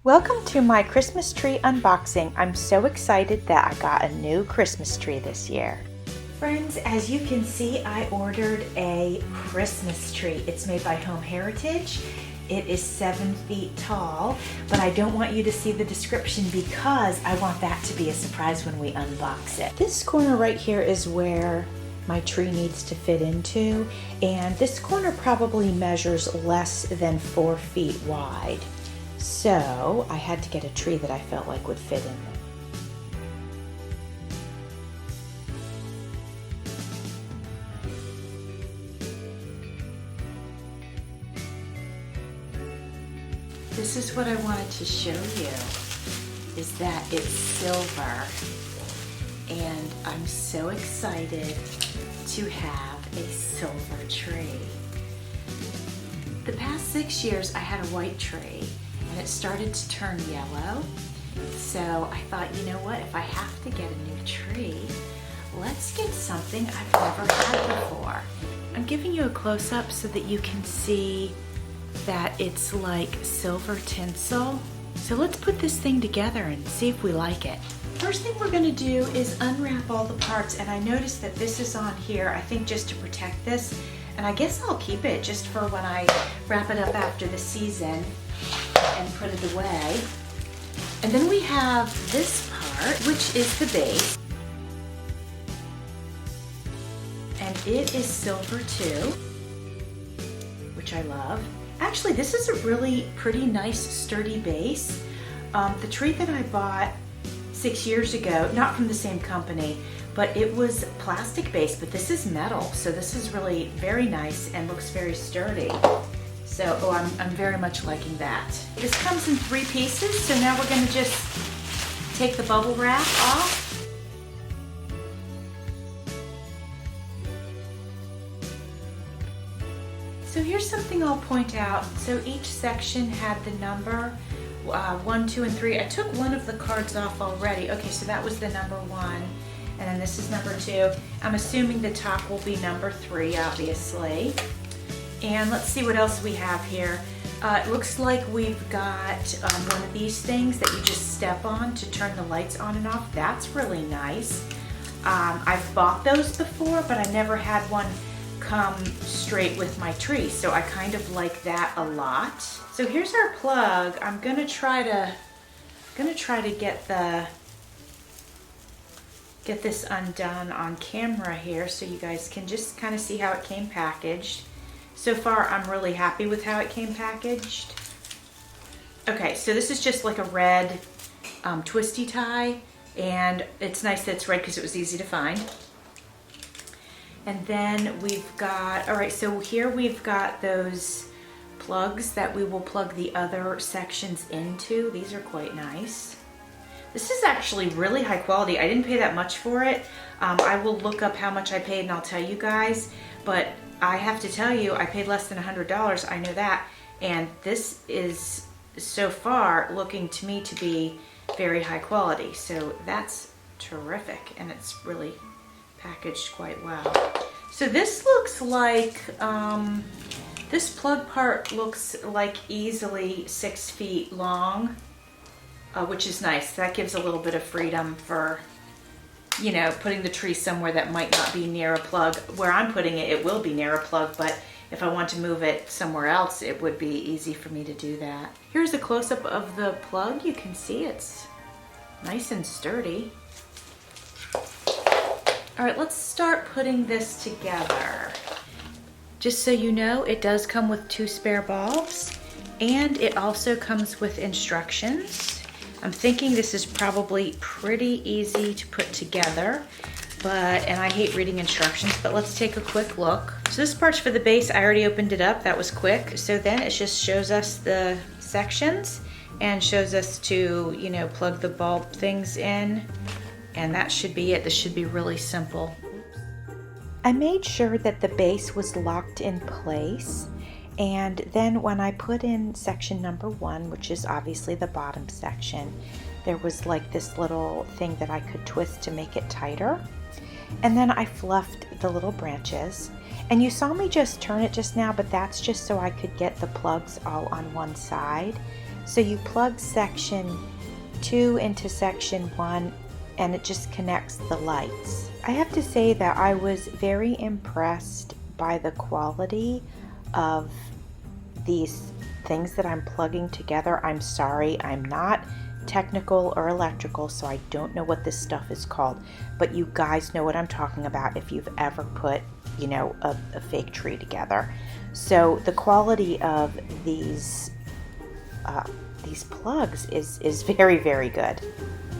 Welcome to my Christmas tree unboxing. I'm so excited that I got a new Christmas tree this year. Friends, as you can see, I ordered a Christmas tree. It's made by Home Heritage. It is 7 feet tall, but I don't want you to see the description because I want that to be a surprise when we unbox it. This corner right here is where my tree needs to fit into, and this corner probably measures less than 4 feet wide. So I had to get a tree that I felt like would fit in there. This is what I wanted to show you, is that it's silver. And I'm so excited to have a silver tree. The past 6 years I had a white tree, and it started to turn yellow. So I thought, you know what, if I have to get a new tree, let's get something I've never had before. I'm giving you a close-up so that you can see that it's like silver tinsel. So let's put this thing together and see if we like it. First thing we're gonna do is unwrap all the parts, and I noticed that this is on here, I think just to protect this, and I guess I'll keep it just for when I wrap it up after the season and put it away. And then we have this part, which is the base. And it is silver too, which I love. Actually, this is a really pretty nice sturdy base. The tree that I bought 6 years ago, not from the same company, but it was plastic based, but this is metal. So this is really very nice and looks very sturdy. So, I'm very much liking that. This comes in 3 pieces, so now we're gonna just take the bubble wrap off. So here's something I'll point out. So each section had the number 1, 2, and 3. I took one of the cards off already. Okay, so that was the number 1, and then this is number 2. I'm assuming the top will be number 3, obviously. And let's see what else we have here. It looks like we've got one of these things that you just step on to turn the lights on and off. That's really nice. I've bought those before, but I never had one come straight with my tree, so I kind of like that a lot. So here's our plug. I'm gonna try to get this undone on camera here so you guys can just kind of see how it came packaged. So far, I'm really happy with how it came packaged. Okay, so this is just like a red twisty tie, and it's nice that it's red because it was easy to find. And then we've got, all right, so here we've got those plugs that we will plug the other sections into. These are quite nice. This is actually really high quality. I didn't pay that much for it. I will look up how much I paid and I'll tell you guys, but I have to tell you, I paid less than $100, I know that, and this is so far looking to me to be very high quality, so that's terrific, and it's really packaged quite well. So this looks like, this plug part looks like easily 6 feet long, which is nice. That gives a little bit of freedom for, you know, putting the tree somewhere that might not be near a plug. Where I'm putting it, it will be near a plug, but if I want to move it somewhere else, it would be easy for me to do that. Here's a close-up of the plug. You can see it's nice and sturdy. All right, let's start putting this together. Just so you know, it does come with 2 spare bulbs, and it also comes with instructions. I'm thinking this is probably pretty easy to put together, and I hate reading instructions, but let's take a quick look. So this part's for the base. I already opened it up, that was quick. So then it just shows us the sections and shows us to, you know, plug the bulb things in, and that should be it. This should be really simple. I made sure that the base was locked in place. And then when I put in section number 1, which is obviously the bottom section, there was like this little thing that I could twist to make it tighter. And then I fluffed the little branches. And you saw me just turn it just now, but that's just so I could get the plugs all on one side. So you plug section 2 into section 1 and it just connects the lights. I have to say that I was very impressed by the quality of these things that I'm plugging together. I'm sorry, I'm not technical or electrical, so I don't know what this stuff is called, but you guys know what I'm talking about if you've ever put, you know, a fake tree together. So the quality of these plugs is very, very good.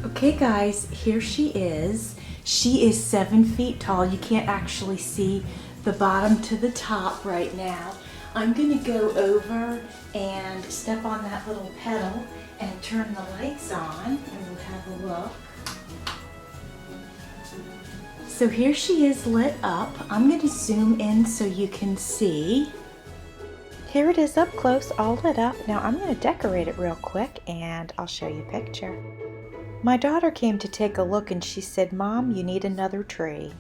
Okay guys, here she is. She is 7 feet tall. You can't actually see the bottom to the top right now. I'm gonna go over and step on that little pedal and turn the lights on and we'll have a look. So here she is lit up. I'm gonna zoom in so you can see. Here it is up close, all lit up. Now I'm gonna decorate it real quick and I'll show you a picture. My daughter came to take a look and she said, "Mom, you need another tree."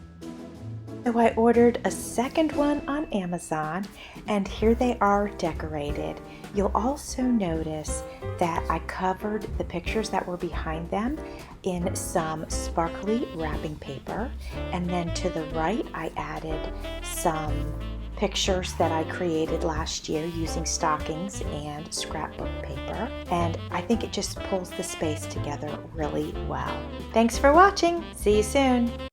So I ordered a second one on Amazon and here they are decorated. You'll also notice that I covered the pictures that were behind them in some sparkly wrapping paper, and then to the right I added some pictures that I created last year using stockings and scrapbook paper, and I think it just pulls the space together really well. Thanks for watching. See you soon.